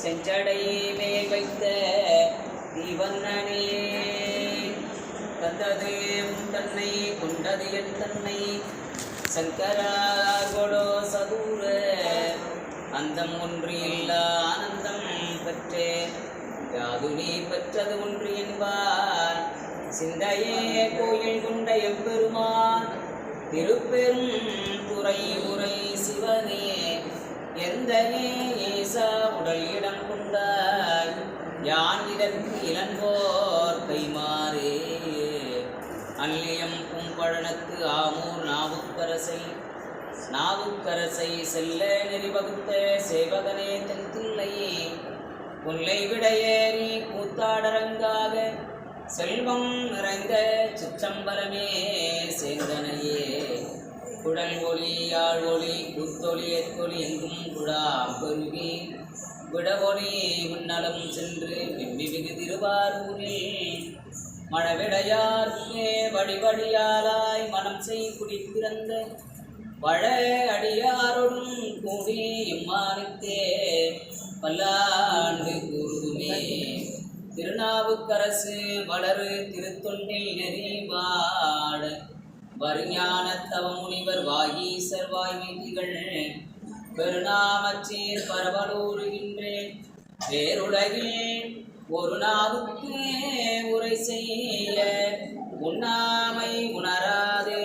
செஞ்சடை மேல் வைத்த தீவண்ணனே தந்தது தன்னை கொண்டது என் தன்னை சங்கராகொடோ சதூர அந்தம் ஒன்று இல்லா ஆனந்தம் பெற்றே யாது நீ பெற்றது ஒன்று என்பார் சிந்தையே கோயில் கொண்ட எம்பெருமான் திருப்பெரும் துறை உரை சிவனே எந்த ஈசா உடல் இடம் கொண்டாய் யான் இதற்கு இளங்கோர் கைமாறே அல்லியம் கும்பழனத்து ஆமூர் நாவுக்கரசை செல்ல நெறிவகுத்த சேவகனே தென் தில்லையே கொல்லை விடையேறி கூத்தாடரங்காக செல்வம் நிறைந்த சிற்றம்பலமே சேர்ந்தனையே குடல் ஒளி யாழ் ஒளி குத்தொளி எத்தொளி எங்கும் குழாம் பெருகி விடவொளி முன்னலம் சென்று விம்மி வெகு திருவாரூரில் மழவிடையார்க்கே வழிவழியாலாய் மனம் செய் குடிப்பிறந்த வழ அடியாரோடும் கூடி இம்மானித்தே பல்லாண்டு கூறுமே திருநாவுக்கரசு வளரு திருத்தொண்டில் நெறிவாழ வருஞான தவமுனிவர் வாகீசர் வாய்மைகள் பெருநாமச்சீர் பரவலூறுகின்றேன் வேறுலகில் ஒரு நாவுக்கு உரை செய்ய உண்ணாமை உணராதே.